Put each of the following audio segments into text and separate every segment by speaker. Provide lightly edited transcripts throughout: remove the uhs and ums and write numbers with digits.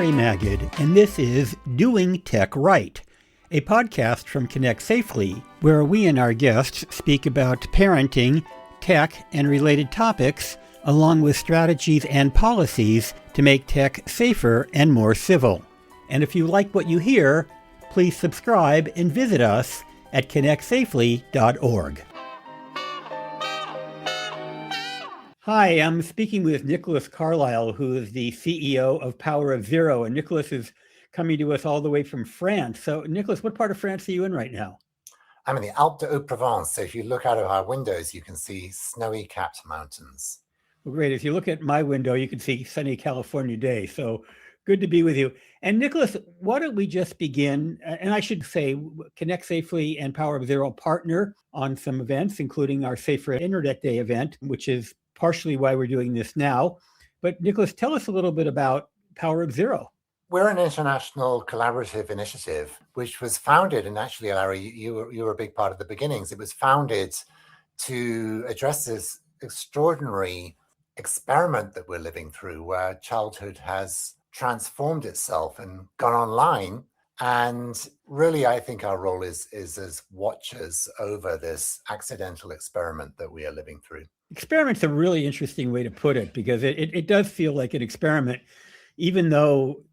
Speaker 1: Larry Magid, and this is Doing Tech Right, a podcast from ConnectSafely, where we and our guests speak about parenting, tech, and related topics, along with strategies and policies to make tech safer and more civil. And if you like what you hear, please subscribe and visit us at ConnectSafely.org. Hi, I'm speaking with Nicholas Carlisle, who is the CEO of Power of Zero, and Nicholas is coming to us all the way from France. So, Nicholas, what part of France are you in right now?
Speaker 2: I'm in the Alpes de Haute-Provence, so if you look out of our windows, you can see snowy capped mountains.
Speaker 1: Well, great. If you look at my window, you can see sunny California day. So good to be with you. And Nicholas, why don't we just begin? And I should say, ConnectSafely and Power of Zero partner on some events, including our Safer Internet Day event, which is partially why we're doing this now. But Nicholas, tell us a little bit about Power of Zero.
Speaker 2: We're an international collaborative initiative, which was founded, and actually, Larry, you were a big part of the beginnings. It was founded to address this extraordinary experiment that we're living through, where childhood has transformed itself and gone online. And really, I think our role is as watchers over this accidental experiment that we are living through.
Speaker 1: Experiment's a really interesting way to put it, because it does feel like an experiment, even though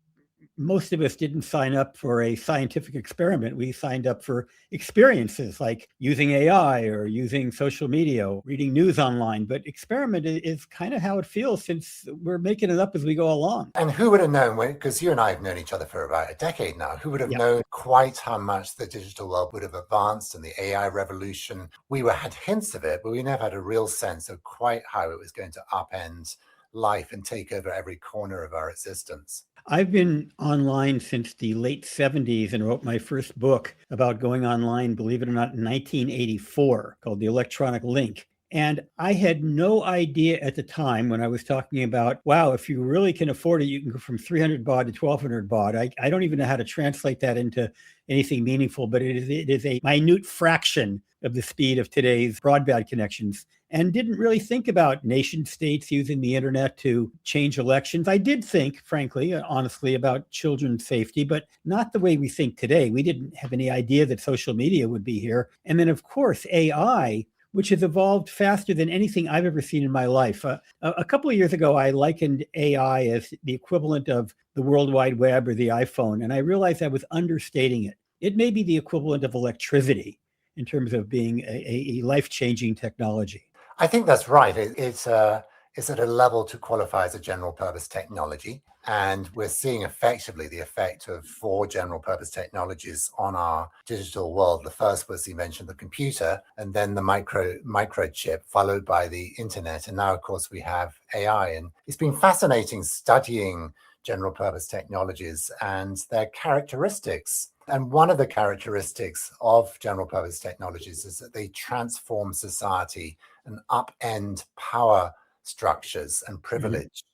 Speaker 1: most of us didn't sign up for a scientific experiment. We signed up for experiences like using AI or using social media, reading news online. But experiment is kind of how it feels, since we're making it up as we go along.
Speaker 2: And who would have known, because you and I have known each other for about a decade now, who would have known quite how much the digital world would have advanced and the AI revolution? We had hints of it, but we never had a real sense of quite how it was going to upend life and take over every corner of our existence.
Speaker 1: I've been online since the late 70s and wrote my first book about going online, believe it or not, in 1984, called The Electronic Link. And I had no idea at the time, when I was talking about, wow, if you really can afford it, you can go from 300 baud to 1200 baud. I don't even know how to translate that into anything meaningful, but it is a minute fraction of the speed of today's broadband connections, and didn't really think about nation states using the internet to change elections. I did think, frankly, honestly, about children's safety, but not the way we think today. We didn't have any idea that social media would be here. And then, of course, AI, which has evolved faster than anything I've ever seen in my life. A couple of years ago, I likened AI as the equivalent of the World Wide Web or the iPhone, and I realized I was understating it. It may be the equivalent of electricity in terms of being a life-changing technology.
Speaker 2: I think that's right. It's at a level to qualify as a general purpose technology. And we're seeing effectively the effect of 4 general purpose technologies on our digital world. The first was the invention of the computer, and then the microchip, followed by the internet. And now, of course, we have AI. And it's been fascinating studying general purpose technologies and their characteristics. And one of the characteristics of general purpose technologies is that they transform society and upend power structures and privilege.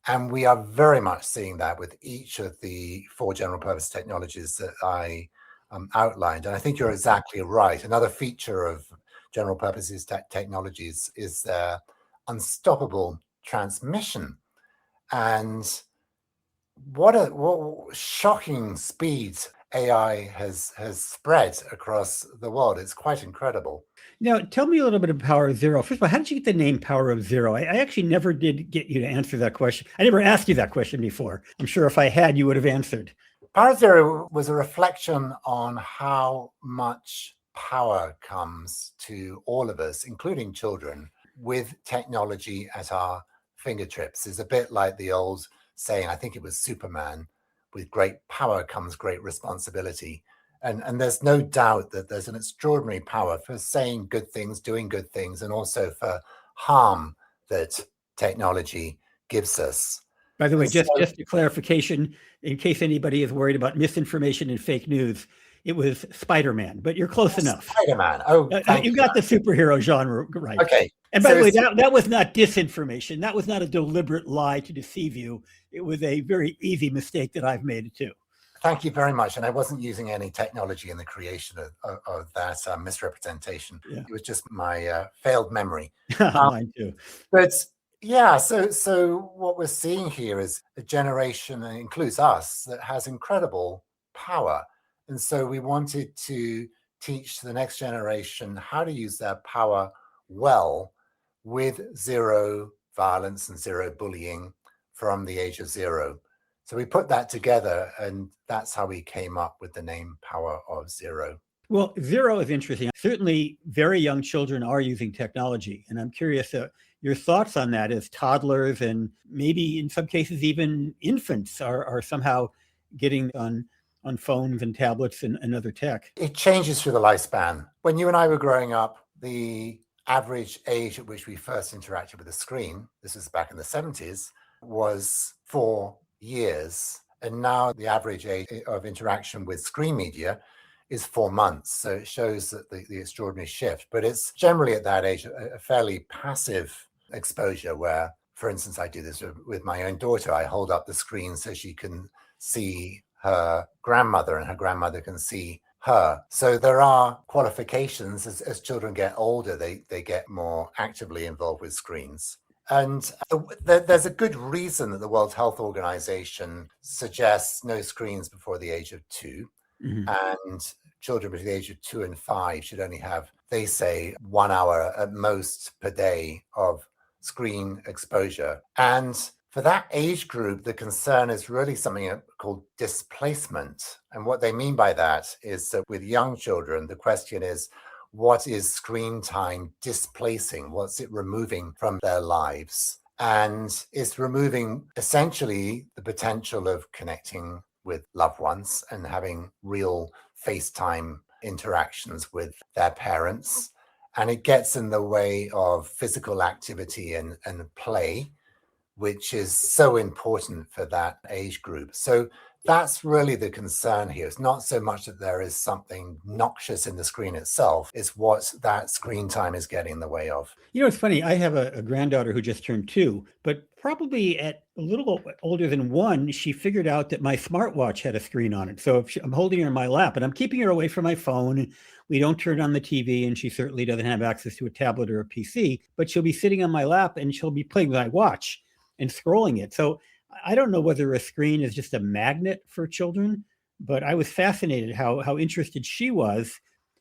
Speaker 2: And we are very much seeing that with each of the 4 general purpose technologies that I outlined. And I think you're exactly right. Another feature of general purpose technologies is their unstoppable transmission. And what shocking speeds AI has spread across the world. It's quite incredible.
Speaker 1: Now, tell me a little bit about Power of Zero. First of all, how did you get the name Power of Zero? I actually never did get you to answer that question. I never asked you that question before. I'm sure if I had, you would have answered.
Speaker 2: Power of Zero was a reflection on how much power comes to all of us, including children, with technology at our fingertips. It's a bit like the old saying, I think it was Superman, with great power comes great responsibility. And there's no doubt that there's an extraordinary power for saying good things, doing good things, and also for harm that technology gives us.
Speaker 1: By the way, just a clarification, in case anybody is worried about misinformation and fake news, it was Spider-Man, but you're close enough.
Speaker 2: Spider-Man. Oh,
Speaker 1: you got the superhero genre right.
Speaker 2: Okay.
Speaker 1: And by the way, that was not disinformation. That was not a deliberate lie to deceive you. It was a very easy mistake that I've made too.
Speaker 2: Thank you very much. And I wasn't using any technology in the creation of that misrepresentation. Yeah. It was just my failed memory.
Speaker 1: Mine too.
Speaker 2: But Yeah, so what we're seeing here is a generation, and includes us, that has incredible power. And so we wanted to teach the next generation how to use their power well, with zero violence and zero bullying from the age of zero. So we put that together, and that's how we came up with the name Power of Zero.
Speaker 1: Well, zero is interesting. Certainly, very young children are using technology. And I'm curious your thoughts on that as toddlers and maybe in some cases even infants are somehow getting on phones and tablets and other tech.
Speaker 2: It changes through the lifespan. When you and I were growing up, the average age at which we first interacted with a screen, this was back in the 70s, was 4 years. And now the average age of interaction with screen media is 4 months. So it shows that the extraordinary shift. But it's generally at that age a fairly passive exposure where, for instance, I do this with my own daughter. I hold up the screen so she can see her grandmother and her grandmother can see her. So there are qualifications as children get older, they get more actively involved with screens. And there's a good reason that the World Health Organization suggests no screens before the age of 2.
Speaker 1: Mm-hmm.
Speaker 2: And children between the age of 2 and 5 should only have, they say, 1 hour at most per day of screen exposure. And for that age group, the concern is really something called displacement. And what they mean by that is that with young children, the question is, what is screen time displacing? What's it removing from their lives? And it's removing essentially the potential of connecting with loved ones and having real FaceTime interactions with their parents. And it gets in the way of physical activity and play, which is so important for that age group. So that's really the concern here. It's not so much that there is something noxious in the screen itself, it's what that screen time is getting in the way of.
Speaker 1: You know, it's funny. I have a granddaughter who just turned 2, but probably at a little older than 1, she figured out that my smartwatch had a screen on it. So if I'm holding her in my lap and I'm keeping her away from my phone, we don't turn on the TV, and she certainly doesn't have access to a tablet or a PC, but she'll be sitting on my lap and she'll be playing with my watch and scrolling it. So I don't know whether a screen is just a magnet for children, but I was fascinated how interested she was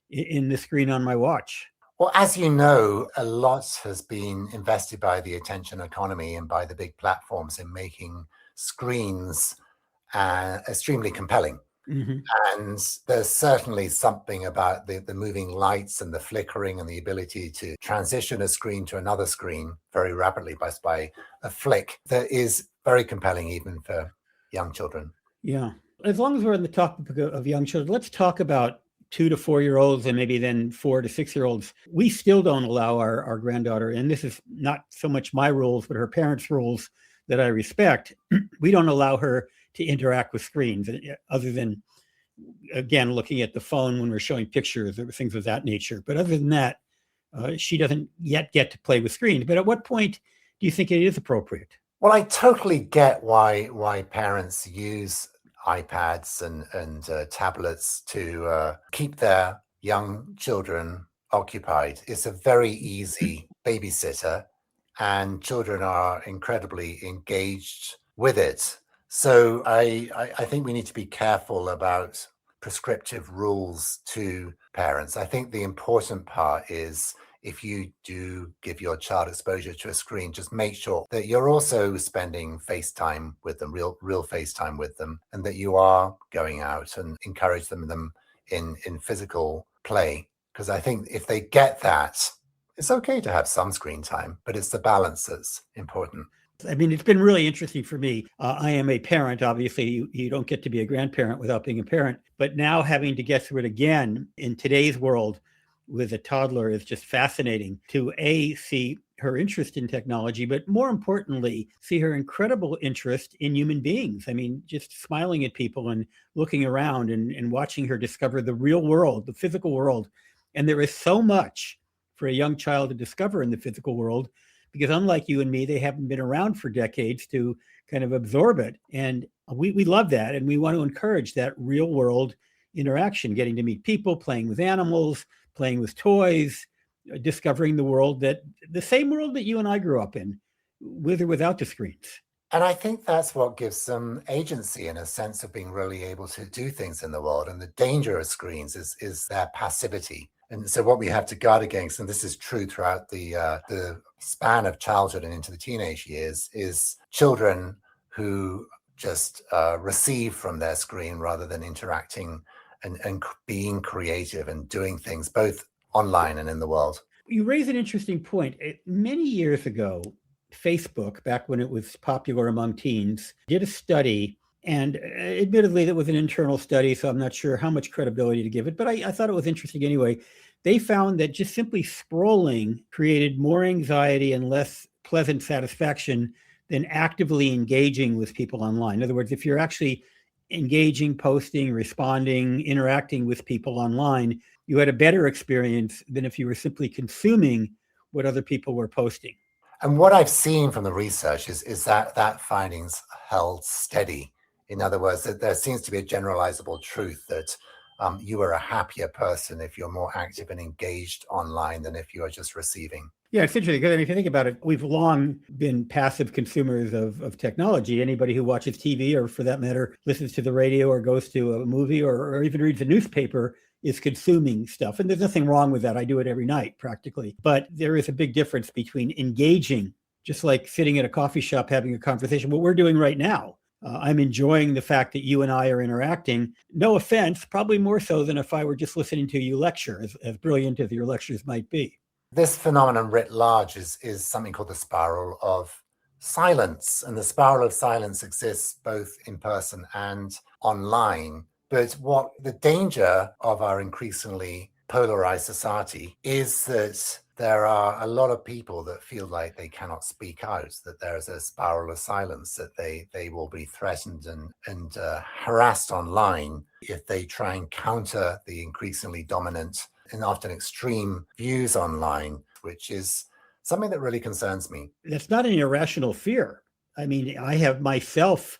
Speaker 1: in the screen on my watch.
Speaker 2: Well, as you know, a lot has been invested by the attention economy and by the big platforms in making screens extremely compelling.
Speaker 1: Mm-hmm.
Speaker 2: And there's certainly something about the moving lights and the flickering and the ability to transition a screen to another screen very rapidly by a flick that is very compelling even for young children.
Speaker 1: Yeah. As long as we're on the topic of young children, let's talk about 2 to 4-year-olds and maybe then 4 to 6-year-olds. We still don't allow our granddaughter, and this is not so much my rules, but her parents' rules that I respect. We don't allow her to interact with screens other than, again, looking at the phone when we're showing pictures or things of that nature. But other than that, she doesn't yet get to play with screens. But at what point do you think it is appropriate?
Speaker 2: Well, I totally get why parents use iPads and tablets to keep their young children occupied. It's a very easy babysitter, and children are incredibly engaged with it. So I think we need to be careful about prescriptive rules to parents. I think the important part is, if you do give your child exposure to a screen, just make sure that you're also spending FaceTime with them, real FaceTime with them, and that you are going out and encourage them in physical play. Because I think if they get that, it's okay to have some screen time, but it's the balance that's important.
Speaker 1: I mean, it's been really interesting for me. I am a parent. Obviously, you don't get to be a grandparent without being a parent. But now having to get through it again in today's world with a toddler is just fascinating to see her interest in technology, but more importantly, see her incredible interest in human beings. I mean, just smiling at people and looking around and watching her discover the real world, the physical world. And there is so much for a young child to discover in the physical world, because unlike you and me, they haven't been around for decades to kind of absorb it. And we love that. And we want to encourage that real world interaction, getting to meet people, playing with animals, playing with toys, discovering the world, that the same world that you and I grew up in. with or without the screens.
Speaker 2: And I think that's what gives them agency and a sense of being really able to do things in the world. And the danger of screens is their passivity. And so what we have to guard against, and this is true throughout the span of childhood and into the teenage years, is children who just receive from their screen rather than interacting and being creative and doing things both online and in the world.
Speaker 1: You raise an interesting point. Many years ago, Facebook, back when it was popular among teens, did a study. And admittedly, that was an internal study, so I'm not sure how much credibility to give it, but I thought it was interesting anyway. They found that just simply scrolling created more anxiety and less pleasant satisfaction than actively engaging with people online. In other words, if you're actually engaging, posting, responding, interacting with people online, you had a better experience than if you were simply consuming what other people were posting.
Speaker 2: And what I've seen from the research is that findings held steady. In other words, that there seems to be a generalizable truth that you are a happier person if you're more active and engaged online than if you are just receiving.
Speaker 1: Yeah, it's interesting because if you think about it, we've long been passive consumers of technology. Anybody who watches TV or, for that matter, listens to the radio or goes to a movie or even reads a newspaper is consuming stuff. And there's nothing wrong with that. I do it every night practically. But there is a big difference between engaging, just like sitting at a coffee shop having a conversation, what we're doing right now. I'm enjoying the fact that you and I are interacting. No offense, probably more so than if I were just listening to you lecture, as brilliant as your lectures might be.
Speaker 2: This phenomenon writ large is something called the spiral of silence. And the spiral of silence exists both in person and online. But what the danger of our increasingly polarized society is that there are a lot of people that feel like they cannot speak out, that there is a spiral of silence, that they will be threatened and harassed online if they try and counter the increasingly dominant and often extreme views online, which is something that really concerns me.
Speaker 1: That's not an irrational fear. I mean, I have myself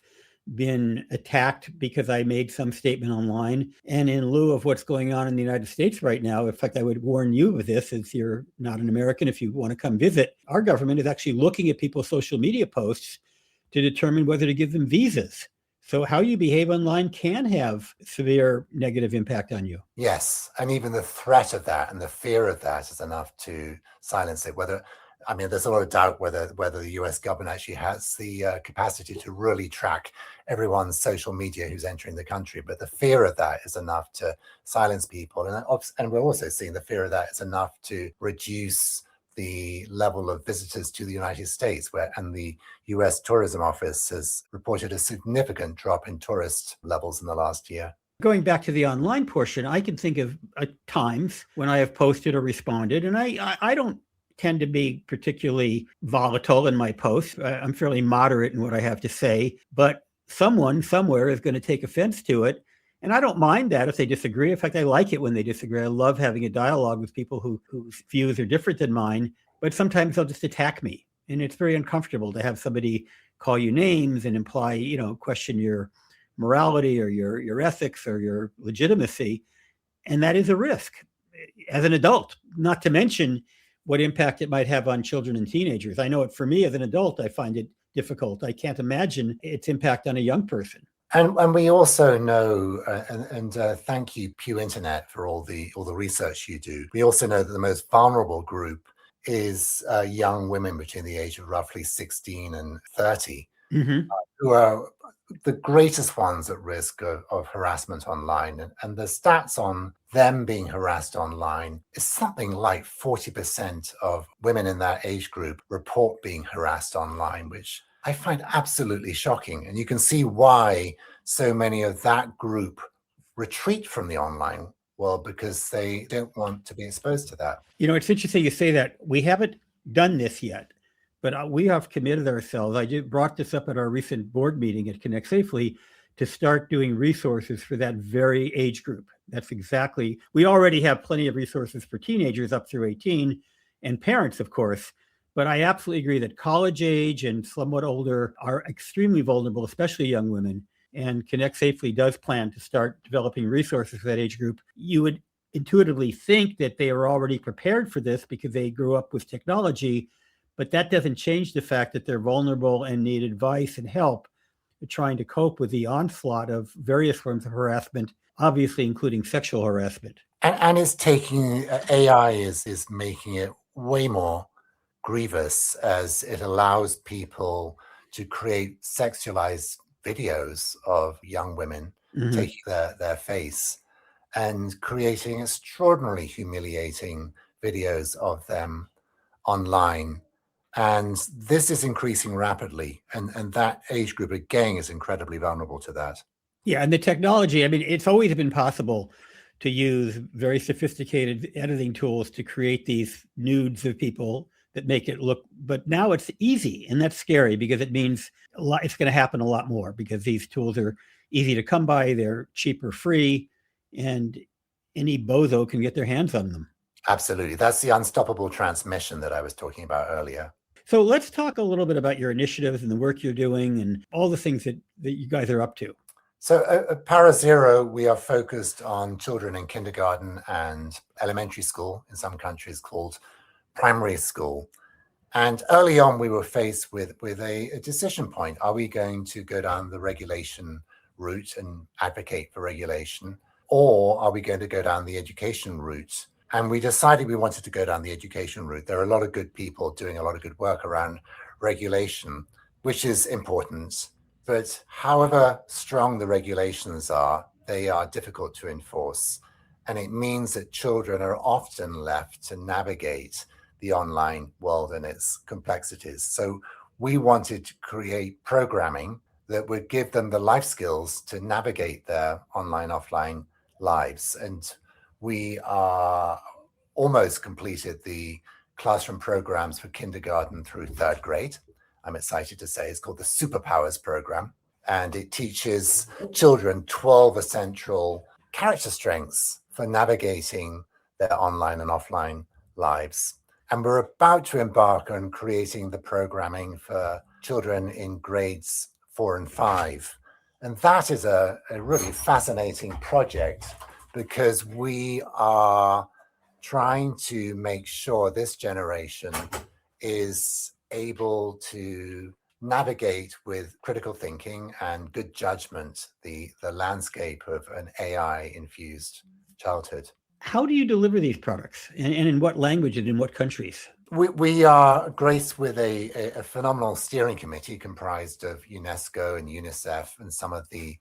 Speaker 1: been attacked because I made some statement online. And in lieu of what's going on in the United States right now, in fact, I would warn you of this, since you're not an American, if you want to come visit, our government is actually looking at people's social media posts to determine whether to give them visas. So how you behave online can have severe negative impact on you.
Speaker 2: Yes. And even the threat of that and the fear of that is enough to silence it. There's a lot of doubt whether the US government actually has the capacity to really track everyone's social media who's entering the country. But the fear of that is enough to silence people. And we're also seeing the fear of that is enough to reduce the level of visitors to the United States, and the US Tourism Office has reported a significant drop in tourist levels in the last year.
Speaker 1: Going back to the online portion, I can think of times when I have posted or responded, and I don't tend to be particularly volatile in my posts. I'm fairly moderate in what I have to say, but someone somewhere is going to take offense to it. And I don't mind that if they disagree. In fact, I like it when they disagree. I love having a dialogue with people whose views are different than mine, but sometimes they'll just attack me. And it's very uncomfortable to have somebody call you names and imply, question your morality or your ethics or your legitimacy. And that is a risk as an adult, not to mention what impact it might have on children and teenagers. I know it for me as an adult, I find it difficult. I can't imagine its impact on a young person.
Speaker 2: And we also know, and thank you, Pew Internet, for all the research you do. We also know that the most vulnerable group is young women between the age of roughly 16 and 30, who are the greatest ones at risk of harassment online. And the stats on them being harassed online is something like 40% of women in that age group report being harassed online, which I find absolutely shocking. And you can see why so many of that group retreat from the online world, because they don't want to be exposed to that.
Speaker 1: It's interesting you say that. We haven't done this yet, but we have committed ourselves. I brought this up at our recent board meeting at Connect Safely to start doing resources for that very age group. That's exactly, we already have plenty of resources for teenagers up through 18 and parents, of course. But I absolutely agree that college age and somewhat older are extremely vulnerable, especially young women. And Connect Safely does plan to start developing resources for that age group. You would intuitively think that they are already prepared for this because they grew up with technology, but that doesn't change the fact that they're vulnerable and need advice and help trying to cope with the onslaught of various forms of harassment, obviously including sexual harassment.
Speaker 2: And it's taking AI is making it way more grievous, as it allows people to create sexualized videos of young women taking their face and creating extraordinarily humiliating videos of them online. And this is increasing rapidly. And that age group, again, is incredibly vulnerable to that.
Speaker 1: Yeah, and the technology, I mean, it's always been possible to use very sophisticated editing tools to create these nudes of people that make it look, but now it's easy, and that's scary because it means it's going to happen a lot more because these tools are easy to come by, they're cheap or free, and any bozo can get their hands on them.
Speaker 2: Absolutely. That's the unstoppable transmission that I was talking about earlier.
Speaker 1: So let's talk a little bit about your initiatives and the work you're doing and all the things that you guys are up to.
Speaker 2: So at ParaZero, we are focused on children in kindergarten and elementary school, in some countries called primary school. And early on, we were faced with a decision point. Are we going to go down the regulation route and advocate for regulation? Or are we going to go down the education route? And we decided we wanted to go down the education route. There are a lot of good people doing a lot of good work around regulation, which is important. But however strong the regulations are, they are difficult to enforce. And it means that children are often left to navigate the online world and its complexities. So we wanted to create programming that would give them the life skills to navigate their online, offline lives. And we are almost completed the classroom programs for kindergarten through third grade. I'm excited to say it's called the Superpowers Program. And it teaches children 12 essential character strengths for navigating their online and offline lives. And we're about to embark on creating the programming for children in grades 4 and 5. And that is a really fascinating project because we are trying to make sure this generation is able to navigate with critical thinking and good judgment the landscape of an AI-infused childhood.
Speaker 1: How do you deliver these products, and in what language and in what countries?
Speaker 2: We are graced with a phenomenal steering committee comprised of UNESCO and UNICEF and some of the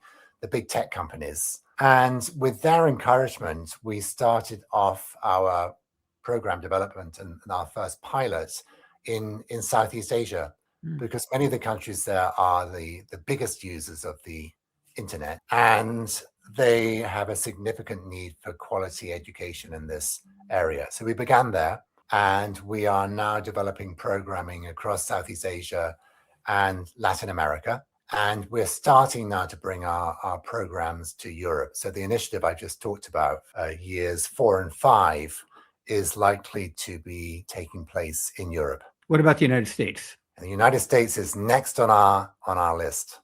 Speaker 2: big tech companies. And with their encouragement, we started off our program development and our first pilot in Southeast Asia, because many of the countries there are the biggest users of the internet, and they have a significant need for quality education in this area. So we began there, and we are now developing programming across Southeast Asia and Latin America. And we're starting now to bring our programs to Europe. So the initiative I just talked about, years 4 and 5, is likely to be taking place in Europe.
Speaker 1: What about the United States?
Speaker 2: And the United States is next on our list.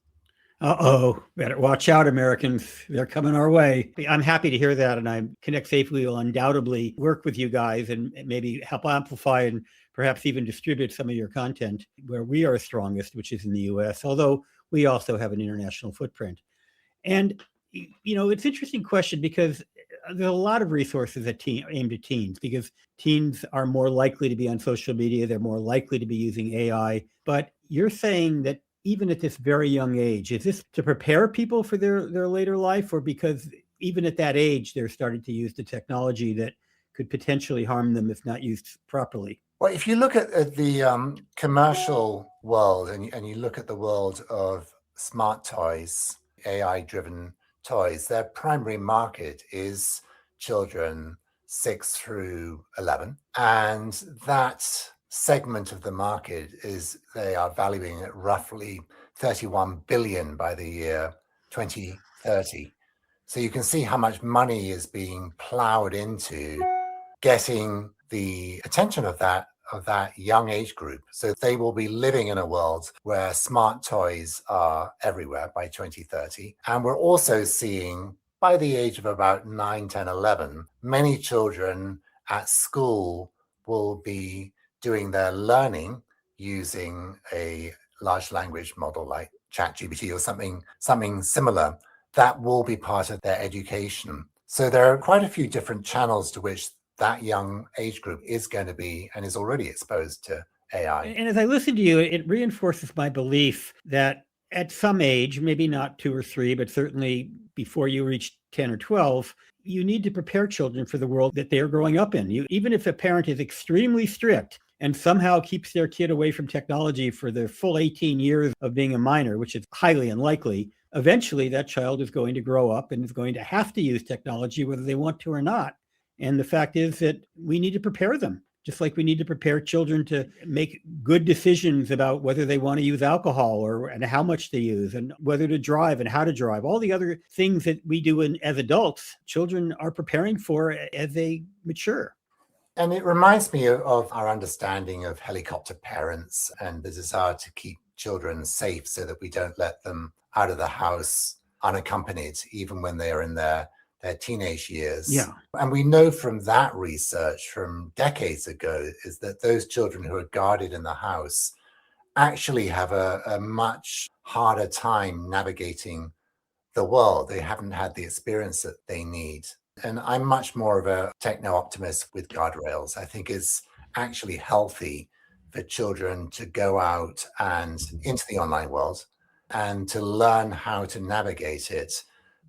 Speaker 1: Uh-oh, better watch out, Americans. They're coming our way. I'm happy to hear that, and ConnectSafely will undoubtedly work with you guys and maybe help amplify and perhaps even distribute some of your content where we are strongest, which is in the U.S., although we also have an international footprint. And, it's an interesting question because there's a lot of resources aimed at teens, because teens are more likely to be on social media. They're more likely to be using AI. But you're saying that even at this very young age, is this to prepare people for their later life, or because even at that age, they're starting to use the technology that could potentially harm them if not used properly?
Speaker 2: Well, if you look at the commercial world and you look at the world of smart toys, AI-driven toys, their primary market is children 6 through 11. And that segment of the market they are valuing at roughly 31 billion by the year 2030. So you can see how much money is being plowed into getting the attention of that young age group. So they will be living in a world where smart toys are everywhere by 2030. And we're also seeing, by the age of about 9, 10, 11, many children at school will be doing their learning using a large language model like ChatGPT or something similar, that will be part of their education. So there are quite a few different channels to which that young age group is going to be and is already exposed to AI.
Speaker 1: And as I listen to you, it reinforces my belief that at some age, maybe not 2 or 3, but certainly before you reach 10 or 12, you need to prepare children for the world that they're growing up in. Even if a parent is extremely strict and somehow keeps their kid away from technology for the full 18 years of being a minor, which is highly unlikely, eventually that child is going to grow up and is going to have to use technology whether they want to or not. And the fact is that we need to prepare them, just like we need to prepare children to make good decisions about whether they want to use alcohol and how much they use and whether to drive and how to drive. All the other things that we do as adults, children are preparing for as they mature.
Speaker 2: And it reminds me of our understanding of helicopter parents and the desire to keep children safe so that we don't let them out of the house unaccompanied, even when they are in their teenage years.
Speaker 1: Yeah.
Speaker 2: And we know from that research from decades ago is that those children who are guarded in the house actually have a much harder time navigating the world. They haven't had the experience that they need. And I'm much more of a techno-optimist with guardrails. I think it's actually healthy for children to go out and into the online world and to learn how to navigate it.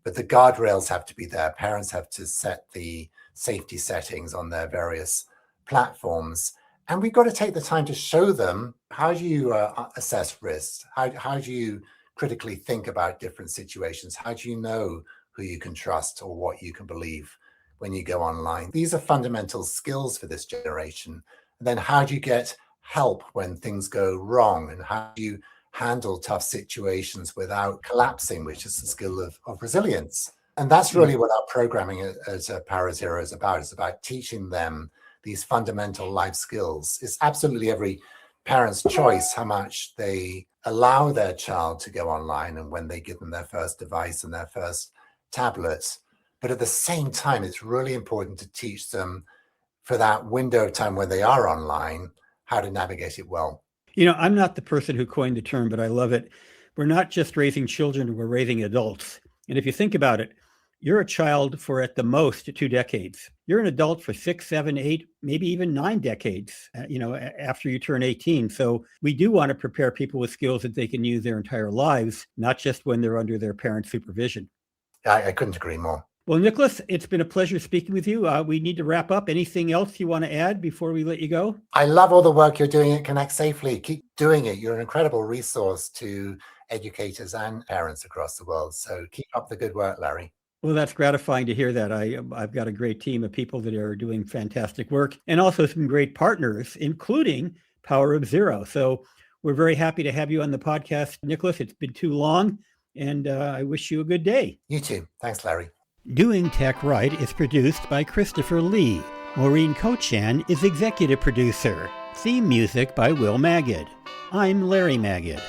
Speaker 2: But the guardrails have to be there. Parents have to set the safety settings on their various platforms. And we've got to take the time to show them, how do you assess risks? How do you critically think about different situations? How do you know who you can trust or what you can believe when you go online? These are fundamental skills for this generation. And then how do you get help when things go wrong? And how do you handle tough situations without collapsing, which is the skill of resilience? And that's really what our programming as Power Zero is about. It's about teaching them these fundamental life skills. It's absolutely every parent's choice how much they allow their child to go online and when they give them their first device and their first tablet. But at the same time, it's really important to teach them for that window of time when they are online, how to navigate it well.
Speaker 1: I'm not the person who coined the term, but I love it. We're not just raising children, we're raising adults. And if you think about it, you're a child for at the most 2 decades. You're an adult for 6, 7, 8, maybe even 9 decades, after you turn 18. So we do want to prepare people with skills that they can use their entire lives, not just when they're under their parents' supervision.
Speaker 2: I couldn't agree more.
Speaker 1: Well, Nicholas, it's been a pleasure speaking with you. We need to wrap up. Anything else you want to add before we let you go?
Speaker 2: I love all the work you're doing at Connect Safely. Keep doing it. You're an incredible resource to educators and parents across the world. So keep up the good work, Larry.
Speaker 1: Well, that's gratifying to hear that. I've got a great team of people that are doing fantastic work and also some great partners, including Power of Zero. So we're very happy to have you on the podcast, Nicholas. It's been too long, and I wish you a good day.
Speaker 2: You too. Thanks, Larry.
Speaker 1: Doing Tech Right is produced by Christopher Lee. Maureen Kochan is executive producer. Theme music by Will Magid. I'm Larry Magid.